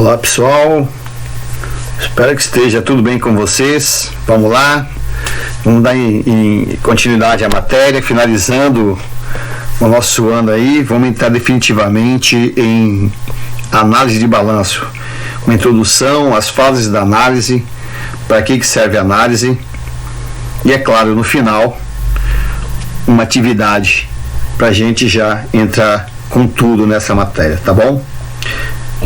Olá pessoal, espero que esteja tudo bem com vocês. Vamos lá, vamos dar em continuidade à matéria, finalizando o nosso ano aí. Vamos entrar definitivamente em análise de balanço, uma introdução às fases da análise, para que serve a análise e, é claro, no final, uma atividade para a gente já entrar com tudo nessa matéria, tá bom?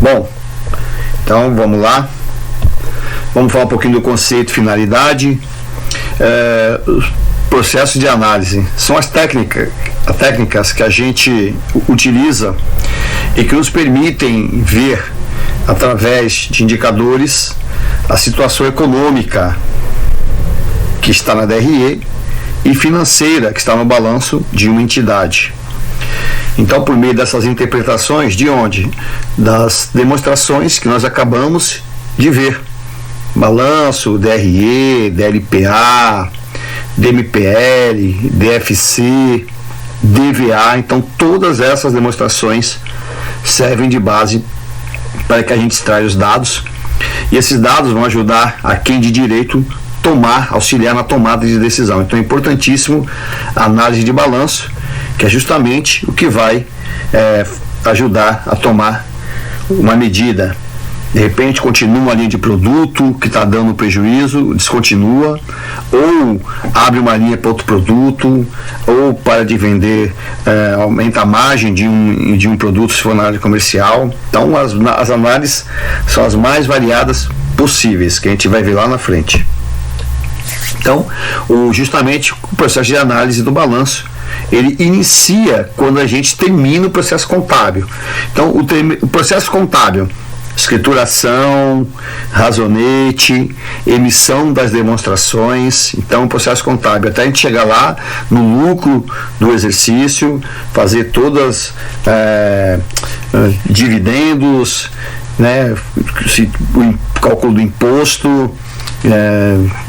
Bom, então vamos lá, vamos falar um pouquinho do conceito finalidade. Os processos de análise são as técnicas que a gente utiliza e que nos permitem ver através de indicadores a situação econômica que está na DRE e financeira que está no balanço de uma entidade. Então, por meio dessas interpretações, de onde? Das demonstrações que nós acabamos de ver. Balanço, DRE, DLPA, DMPL, DFC, DVA. Então, todas essas demonstrações servem de base para que a gente extraia os dados. E esses dados vão ajudar a quem de direito auxiliar na tomada de decisão. Então, é importantíssimo a análise de balanço, que é justamente o que vai ajudar a tomar uma medida. De repente continua uma linha de produto que está dando prejuízo, descontinua, ou abre uma linha para outro produto, ou para de vender, aumenta a margem de um produto se for na área comercial. Então as análises são as mais variadas possíveis, que a gente vai ver lá na frente. Então, justamente o processo de análise do balanço, ele inicia quando a gente termina o processo contábil. Então, o processo contábil: escrituração, razonete, emissão das demonstrações. Então, o processo contábil, até a gente chegar lá no lucro do exercício, fazer todas dividendos, né, o cálculo do imposto,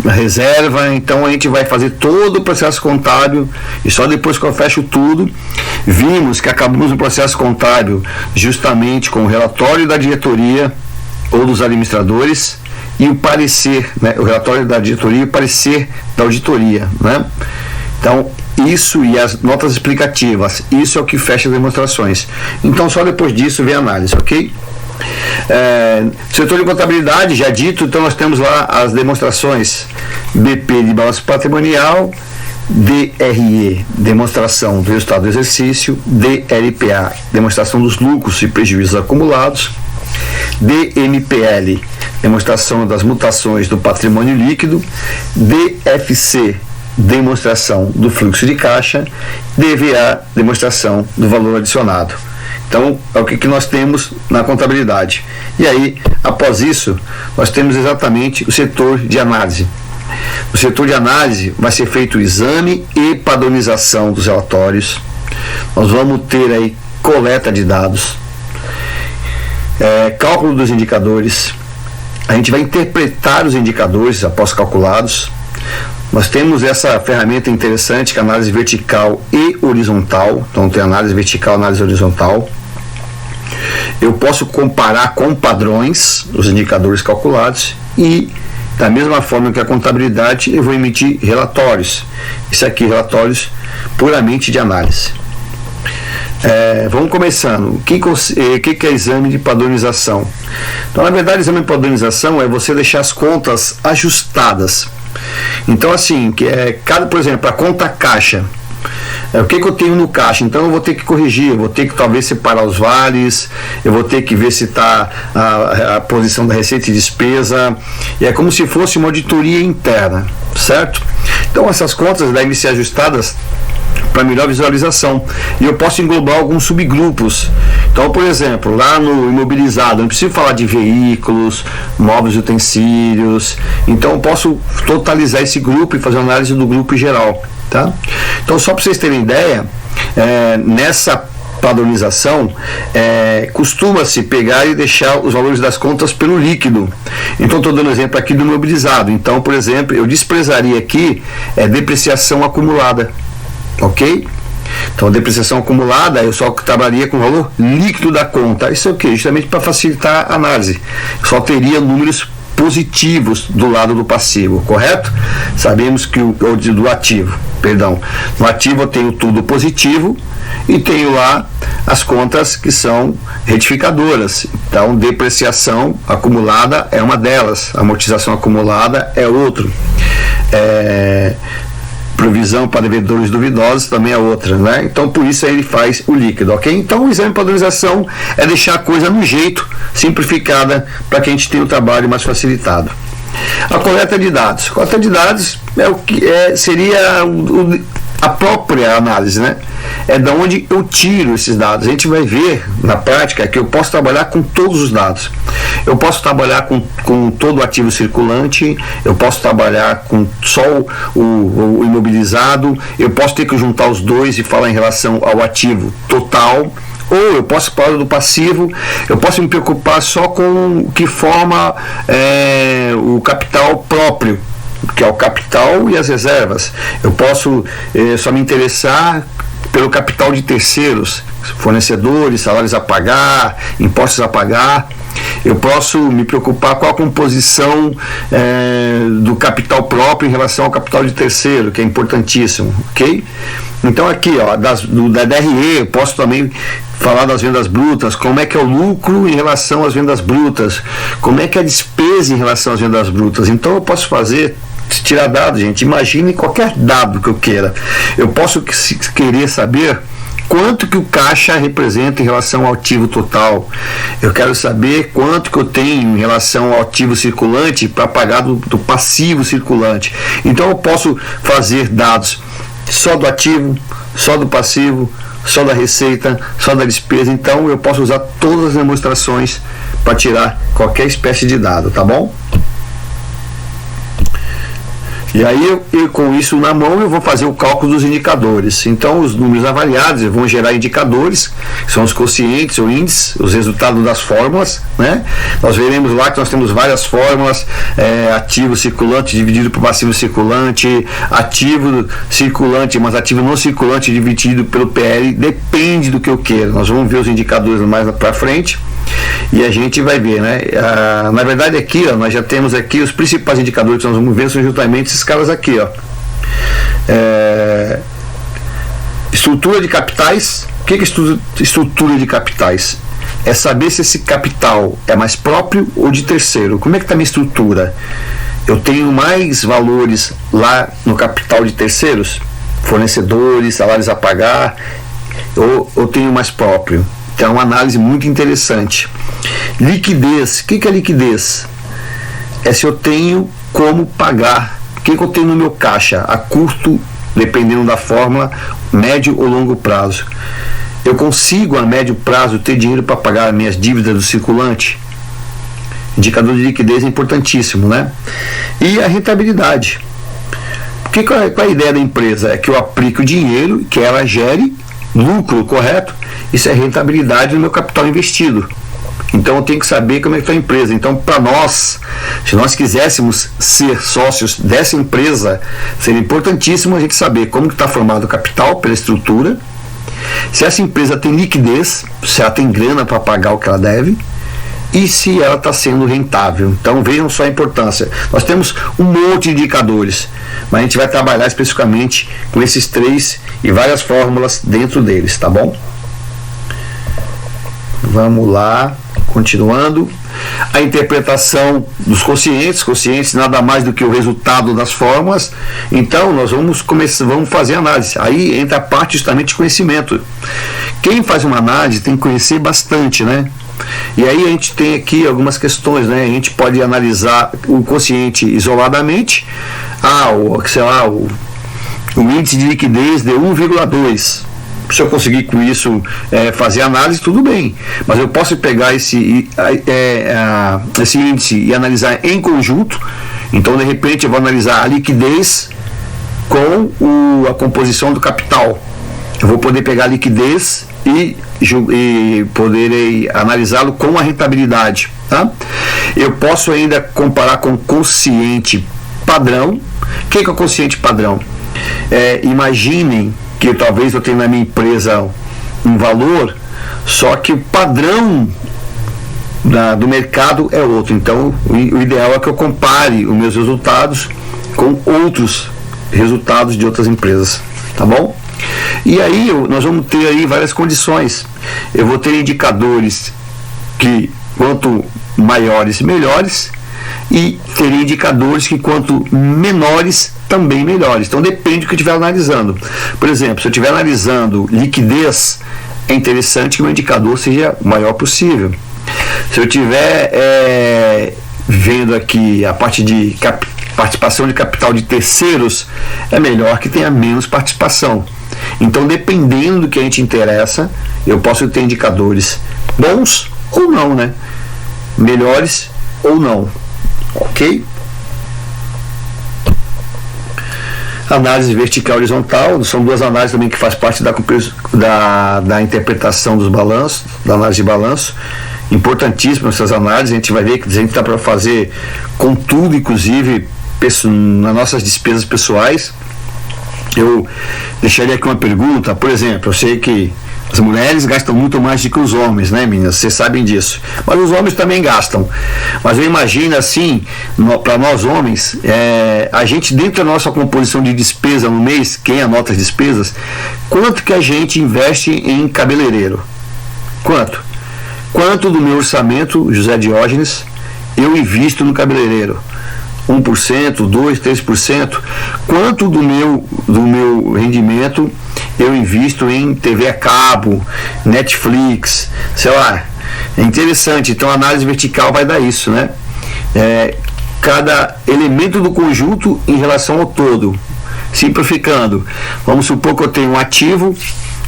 reserva. Então a gente vai fazer todo o processo contábil e só depois que eu fecho tudo, vimos que acabamos o processo contábil justamente com o relatório da diretoria ou dos administradores e o parecer, né, o relatório da diretoria e o parecer da auditoria, né? Então isso e as notas explicativas, isso é o que fecha as demonstrações. Então só depois disso vem a análise, ok? Setor de contabilidade, já dito. Então nós temos lá as demonstrações: BP de balanço patrimonial, DRE, demonstração do resultado do exercício, DLPA, demonstração dos lucros e prejuízos acumulados, DMPL, demonstração das mutações do patrimônio líquido, DFC, demonstração do fluxo de caixa, DVA, demonstração do valor adicionado. Então, é o que nós temos na contabilidade. E aí, após isso, nós temos exatamente o setor de análise. No setor de análise vai ser feito o exame e padronização dos relatórios. Nós vamos ter aí coleta de dados, cálculo dos indicadores. A gente vai interpretar os indicadores após calculados. Nós temos essa ferramenta interessante, que é a análise vertical e horizontal. Então tem análise vertical e análise horizontal. Eu posso comparar com padrões os indicadores calculados e, da mesma forma que a contabilidade, eu vou emitir relatórios. Isso aqui, relatórios puramente de análise. Vamos começando. O que é exame de padronização? Então, na verdade, exame de padronização é você deixar as contas ajustadas. Então, assim, por exemplo, a conta caixa. O que eu tenho no caixa? Então eu vou ter que corrigir, eu vou ter que talvez separar os vales, eu vou ter que ver se está a posição da receita e despesa, e é como se fosse uma auditoria interna, certo? Então essas contas devem ser ajustadas para melhor visualização, e eu posso englobar alguns subgrupos. Então, por exemplo, lá no imobilizado, eu não preciso falar de veículos, móveis e utensílios. Então eu posso totalizar esse grupo e fazer uma análise do grupo geral, tá? Então, só para vocês terem ideia, nessa padronização, costuma-se pegar e deixar os valores das contas pelo líquido. Então, estou dando exemplo aqui do imobilizado. Então, por exemplo, eu desprezaria aqui depreciação acumulada, ok? Então, a depreciação acumulada, eu só trabalharia com o valor líquido da conta. Isso é o quê? Justamente para facilitar a análise. Eu só teria números positivos do lado do passivo, correto? Sabemos que do ativo, perdão. No ativo eu tenho tudo positivo e tenho lá as contas que são retificadoras. Então, depreciação acumulada é uma delas, amortização acumulada é outro. Provisão para devedores duvidosos também é outra, né? Então, por isso aí ele faz o líquido, ok? Então, o exame de padronização é deixar a coisa no jeito, simplificada, para que a gente tenha um trabalho mais facilitado. A coleta de dados. A coleta de dados é o que seria a própria análise, né? É da onde eu tiro esses dados. A gente vai ver na prática que eu posso trabalhar com todos os dados. Eu posso trabalhar com todo o ativo circulante, eu posso trabalhar com só o imobilizado, eu posso ter que juntar os dois e falar em relação ao ativo total, ou eu posso falar do passivo, eu posso me preocupar só com o que forma o capital próprio, que é o capital e as reservas. Eu posso só me interessar pelo capital de terceiros, fornecedores, salários a pagar, impostos a pagar. Eu posso me preocupar com a composição do capital próprio em relação ao capital de terceiro, que é importantíssimo, ok? Então aqui, ó, da DRE, eu posso também falar das vendas brutas, como é que é o lucro em relação às vendas brutas, como é que é a despesa em relação às vendas brutas. Então eu posso tirar dados, gente. Imagine qualquer dado que eu queira. Eu posso querer saber quanto que o caixa representa em relação ao ativo total. Eu quero saber quanto que eu tenho em relação ao ativo circulante para pagar do passivo circulante. Então eu posso fazer dados só do ativo, só do passivo, só da receita, só da despesa. Então eu posso usar todas as demonstrações para tirar qualquer espécie de dado, tá bom? E aí, eu com isso na mão, eu vou fazer o cálculo dos indicadores. Então, os números avaliados vão gerar indicadores, que são os quocientes, o índice, os resultados das fórmulas, né? Nós veremos lá que nós temos várias fórmulas, ativo circulante dividido por passivo circulante, ativo circulante, mas ativo não circulante dividido pelo PL, depende do que eu queira. Nós vamos ver os indicadores mais para frente. E a gente vai ver, né? Na verdade aqui, ó, nós já temos aqui os principais indicadores que nós vamos ver são justamente esses caras aqui, ó. Estrutura de capitais. O que é estrutura de capitais? É saber se esse capital é mais próprio ou de terceiro. Como é que está a minha estrutura? Eu tenho mais valores lá no capital de terceiros, fornecedores, salários a pagar, ou eu tenho mais próprio? Então é uma análise muito interessante. Liquidez. O que é liquidez? É se eu tenho como pagar. O que eu tenho no meu caixa a curto, dependendo da fórmula, médio ou longo prazo. Eu consigo a médio prazo ter dinheiro para pagar as minhas dívidas do circulante? Indicador de liquidez é importantíssimo, né? E a rentabilidade. Qual é a ideia da empresa? É que eu aplique o dinheiro, que ela gere lucro, correto? Isso é rentabilidade do meu capital investido. Então eu tenho que saber como é que está a empresa. Então, para nós, se nós quiséssemos ser sócios dessa empresa, seria importantíssimo a gente saber como está formado o capital pela estrutura, se essa empresa tem liquidez, se ela tem grana para pagar o que ela deve, e se ela está sendo rentável. Então vejam só a importância. Nós temos um monte de indicadores, mas a gente vai trabalhar especificamente com esses três e várias fórmulas dentro deles, tá bom? Vamos lá, continuando. A interpretação dos quocientes nada mais do que o resultado das fórmulas. Então nós vamos fazer análise. Aí entra a parte justamente de conhecimento. Quem faz uma análise tem que conhecer bastante, né? E aí a gente tem aqui algumas questões, né? A gente pode analisar o quociente isoladamente. O índice de liquidez deu 1,2. Se eu conseguir com isso fazer análise, tudo bem. Mas eu posso pegar esse índice e analisar em conjunto. Então, de repente, eu vou analisar a liquidez com a composição do capital. Eu vou poder pegar a liquidez e poder analisá-lo com a rentabilidade, tá? Eu posso ainda comparar com o quociente padrão. O que é o quociente padrão? Imaginem porque talvez eu tenha na minha empresa um valor, só que o padrão do mercado é outro. Então o ideal é que eu compare os meus resultados com outros resultados de outras empresas, tá bom? E aí nós vamos ter aí várias condições. Eu vou ter indicadores que quanto maiores, melhores, e teria indicadores que quanto menores, também melhores. Então depende do que eu estiver analisando. Por exemplo, se eu estiver analisando liquidez, é interessante que o indicador seja o maior possível. Se eu estiver vendo aqui a parte de participação de capital de terceiros, é melhor que tenha menos participação. Então, dependendo do que a gente interessa, eu posso ter indicadores bons ou não, né? Melhores ou não, ok? Análise vertical e horizontal, são duas análises também que faz parte da interpretação dos balanços, da análise de balanço. Importantíssimas essas análises, a gente vai ver que a gente está para fazer com tudo, inclusive nas nossas despesas pessoais. Eu deixaria aqui uma pergunta, por exemplo, eu sei que as mulheres gastam muito mais do que os homens, né, meninas? Vocês sabem disso. Mas os homens também gastam. Mas eu imagino assim, para nós homens, a gente, dentro da nossa composição de despesa no mês, quem anota as despesas, quanto que a gente investe em cabeleireiro? Quanto? Quanto do meu orçamento, José Diógenes, eu invisto no cabeleireiro? 1%, 2%, 3%? Quanto do meu rendimento eu invisto em TV a cabo, Netflix, sei lá? É interessante. Então a análise vertical vai dar isso, né? Cada elemento do conjunto em relação ao todo. Simplificando, vamos supor que eu tenho um ativo,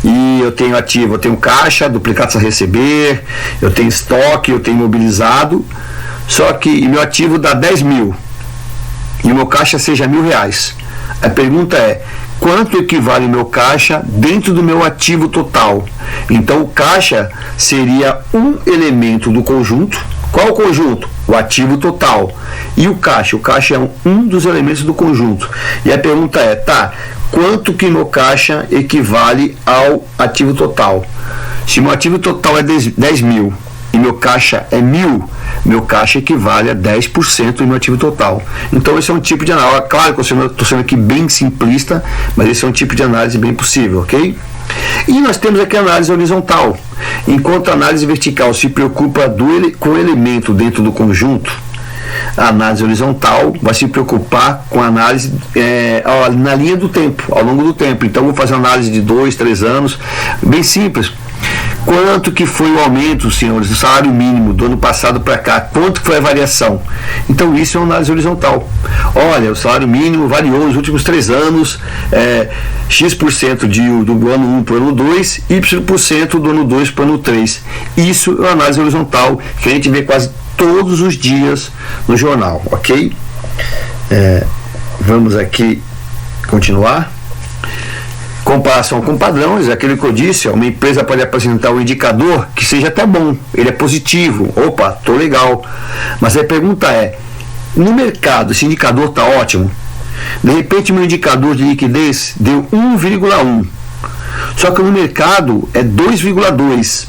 e eu tenho caixa, duplicados a receber, eu tenho estoque, eu tenho imobilizado, só que meu ativo dá 10 mil e o meu caixa seja R$1.000. A pergunta é: quanto equivale o meu caixa dentro do meu ativo total? Então o caixa seria um elemento do conjunto. Qual o conjunto? O ativo total. E o caixa? O caixa é um dos elementos do conjunto. E a pergunta é, quanto que meu caixa equivale ao ativo total? Se meu ativo total é 10 mil e meu caixa é 1.000, meu caixa equivale a 10% do meu ativo total. Então esse é um tipo de análise. Claro que eu estou sendo aqui bem simplista, mas esse é um tipo de análise bem possível, ok? E nós temos aqui a análise horizontal. Enquanto a análise vertical se preocupa com o elemento dentro do conjunto, a análise horizontal vai se preocupar com a análise na linha do tempo, ao longo do tempo. Então, vou fazer uma análise de 2, 3 anos, bem simples. Quanto que foi o aumento, senhores, do salário mínimo do ano passado para cá? Quanto que foi a variação? Então, isso é uma análise horizontal. Olha, o salário mínimo variou nos últimos 3 anos, X% do ano 1 para o ano 2, Y% do ano 2 para o ano 3. Isso é uma análise horizontal que a gente vê quase todos os dias no jornal, ok? Vamos aqui continuar. Comparação com padrões, aquilo que eu disse, uma empresa pode apresentar um indicador que seja até bom, ele é positivo, opa, tô legal. Mas a pergunta é, no mercado esse indicador está ótimo? De repente meu indicador de liquidez deu 1,1, só que no mercado é 2,2.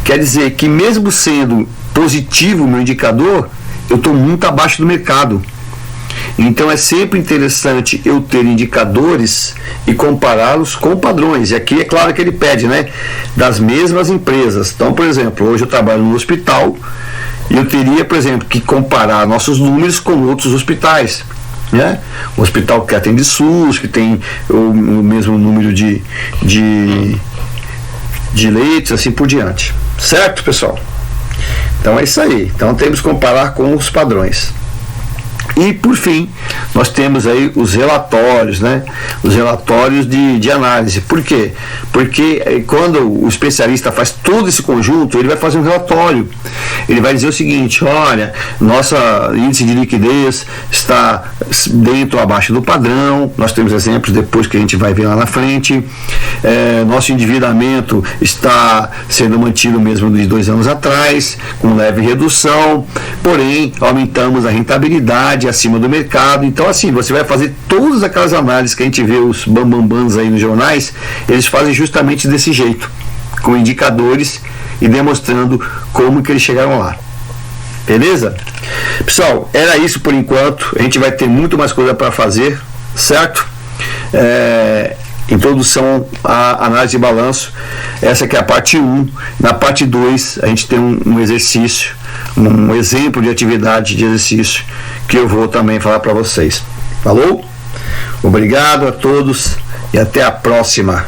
Quer dizer que mesmo sendo positivo o meu indicador, eu estou muito abaixo do mercado. Então é sempre interessante eu ter indicadores e compará-los com padrões. E aqui é claro que ele pede, né, das mesmas empresas. Então, por exemplo, hoje eu trabalho no hospital e eu teria, por exemplo, que comparar nossos números com outros hospitais, né? Um hospital que atende SUS, que tem o mesmo número de leitos, assim por diante. Certo, pessoal? Então é isso aí. Então temos que comparar com os padrões. E por fim, nós temos aí os relatórios, né? Os relatórios de análise. Por quê? Porque quando o especialista faz todo esse conjunto, ele vai fazer um relatório. Ele vai dizer o seguinte: olha, nossa índice de liquidez está dentro ou abaixo do padrão. Nós temos exemplos depois que a gente vai ver lá na frente. Nosso endividamento está sendo mantido mesmo de 2 anos atrás, com leve redução. porém aumentamos a rentabilidade acima do mercado. Então, assim, você vai fazer todas aquelas análises que a gente vê os bambambans aí nos jornais, eles fazem justamente desse jeito, com indicadores e demonstrando como que eles chegaram lá. Beleza? Pessoal, era isso por enquanto. A gente vai ter muito mais coisa para fazer, certo? Introdução à análise de balanço. Essa aqui é a parte 1. Na parte 2 a gente tem um exercício, um exemplo de atividade de exercício que eu vou também falar para vocês. Falou? Obrigado a todos e até a próxima.